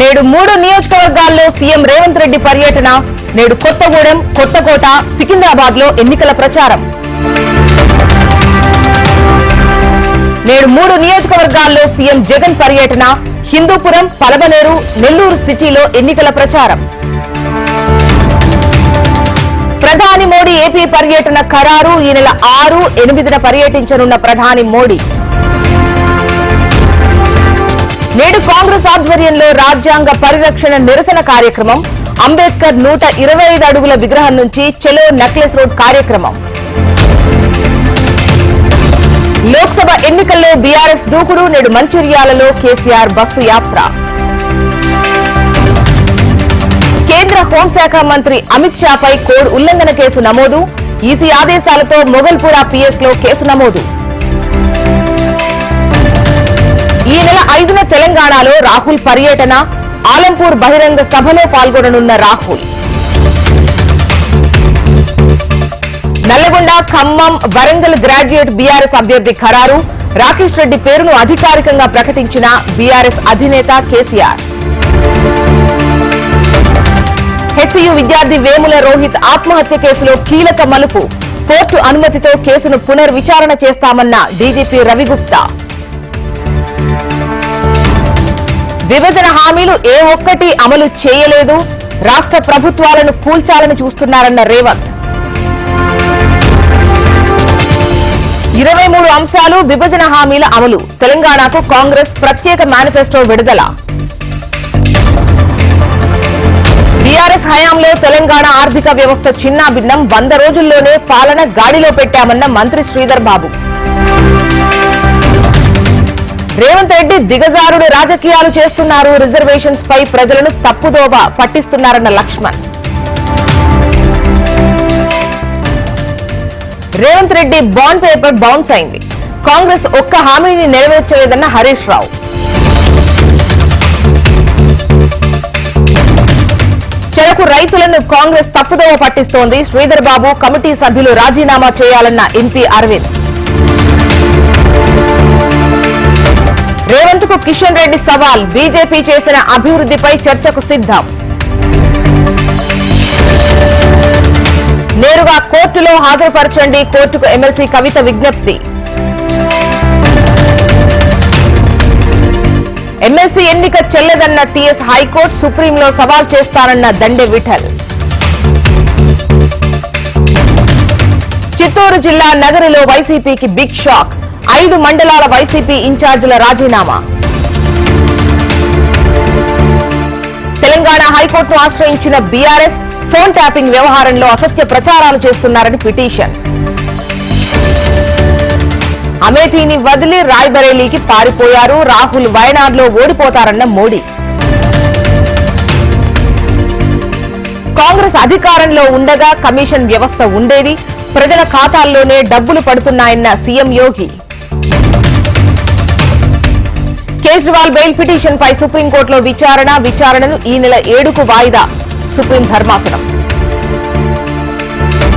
నేడు 3 నియోజకవర్గాల్లో సీఎం రేవంత్ రెడ్డి పర్యటన. నేడు కొత్తగూడెం, కొత్తకోట, సికింద్రాబాద్ లో ఎన్నికల ప్రచారం. నేడు 3 నియోజకవర్గాల్లో సీఎం జగన్ పర్యటన. హిందూపురం, పలమనేరు, నెల్లూరు సిటీలో ఎన్నికల ప్రచారం. ప్రధాని మోడీ ఏపీ పర్యటన ఖరారు. ఈ నెల 6, 8న పర్యటించనున్న ప్రధాని మోడీ. నేడు కాంగ్రెస్ ఆధ్వర్యంలో రాజ్యాంగ పరిరక్షణ నిరసన కార్యక్రమం. అంబేద్కర్ 125 అడుగుల విగ్రహం నుంచి చలో నెక్లెస్ రోడ్ కార్యక్రమం. లోక్సభ ఎన్నికల్లో బీఆర్ఎస్ దూకుడు. నేడు మంచిర్యాలలో కేసీఆర్ బస్సు యాత్ర. కేంద్ర హోంశాఖ మంత్రి అమిత్ షాపై కోడ్ ఉల్లంఘన కేసు నమోదు. ఈసీ ఆదేశాలతో మొగల్పురా పిఎస్ లో కేసు నమోదు. ఈ నెల 5న తెలంగాణలో రాహుల్ పర్యటన. ఆలంపూర్ బహిరంగ సభలో పాల్గొననున్న రాహుల్. నల్లగొండ, ఖమ్మం, వరంగల్ గ్రాడ్యుయేట్ బీఆర్ఎస్ అభ్యర్థి ఖరారు. రాకేష్ రెడ్డి పేరును అధికారికంగా ప్రకటించిన బీఆర్ఎస్ అధినేత కేసీఆర్. హెచ్సియు విద్యార్థి వేముల రోహిత్ ఆత్మహత్య కేసులో కీలక మలుపు. కోర్టు అనుమతితో కేసును పునర్విచారణ చేస్తామన్న డీజీపీ రవిగుప్తా. విభజన హామీలు ఏ ఒక్కటి అమలు చేయలేదు. రాష్ట్ర ప్రభుత్వాలను కూల్చాలని చూస్తున్నారన్న రేవంత్. 23 అంశాలు విభజన హామీల అమలు. తెలంగాణకు కాంగ్రెస్ ప్రత్యేక మేనిఫెస్టో విడుదల. బీఆర్ఎస్ హయాంలో తెలంగాణ ఆర్థిక వ్యవస్థ చిన్నాభిన్నం. 100 రోజుల్లోనే పాలన గాడిలో పెట్టామన్న మంత్రి శ్రీధర్ బాబు. రేవంత్ రెడ్డి దిగజారుడు రాజకీయాలు చేస్తున్నారు. రిజర్వేషన్స్ పై ప్రజలను తప్పుదోవ పట్టిస్తున్నారన్న Laxman. Revanth Reddy bond paper bounce అయింది. కాంగ్రెస్ ఒక్క హామీని నెరవేర్చలేదన్న హరీష్ రావు. చెరకు రైతులను కాంగ్రెస్ తప్పుదోవ పట్టిస్తోంది. శ్రీధర్ బాబు, కమిటీ సభ్యులు రాజీనామా చేయాలన్న ఎంపీ అరవింద్. రేవంత్ కు కిషన్ రెడ్డి సవాల్. బీజేపీ చేసిన అభివృద్ధిపై చర్చకు సిద్ధం. నేరుగా కోర్టులో హాజరుపరచండి. కోర్టుకు ఎమ్మెల్సీ కవిత విజ్ఞప్తి. ఎమ్మెల్సీ ఎన్నిక చెల్లదన్న టీఎస్ హైకోర్టు. సుప్రీంలో సవాల్ చేస్తానన్న దండే విఠల్. చిత్తూరు జిల్లా నగరిలో వైసీపీకి బిగ్ షాక్. 5 మండలాల వైసీపీ ఇన్ఛార్జీల రాజీనామా. తెలంగాణ హైకోర్టును ఆశ్రయించిన బీఆర్ఎస్. ఫోన్ ట్యాపింగ్ వ్యవహారంలో అసత్య ప్రచారాలు చేస్తున్నారని పిటిషన్. అమేథీని వదిలి రాయ్బరేలీకి పారిపోయారు. రాహుల్ వయనాడ్లో ఓడిపోతారన్న మోడీ. కాంగ్రెస్ అధికారంలో ఉండగా కమిషన్ వ్యవస్థ ఉండేది. ప్రజల ఖాతాల్లోనే డబ్బులు పడుతున్నాయన్న సీఎం యోగి. కేజ్రీవాల్ బెయిల్ పిటిషన్ పై సుప్రీంకోర్టులో విచారణను ఈ నెల 7కు వాయిదా. సుప్రీం ధర్మాసనం.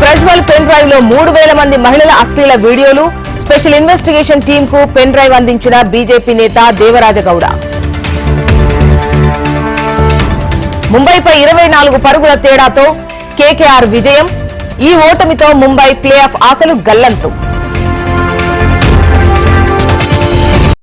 ప్రజ్వల్ పెన్ డ్రైవ్ లో 3000 మంది మహిళల అశ్లీల వీడియోలు. స్పెషల్ ఇన్వెస్టిగేషన్ టీమ్ కు పెన్ డ్రైవ్ అందించిన బీజేపీ నేత దేవరాజగౌడ. ముంబైపై 24 పరుగుల తేడాతో కేకేఆర్ విజయం. ఈ ఓటమితో ముంబై ప్లే ఆఫ్ ఆశలు గల్లంతు.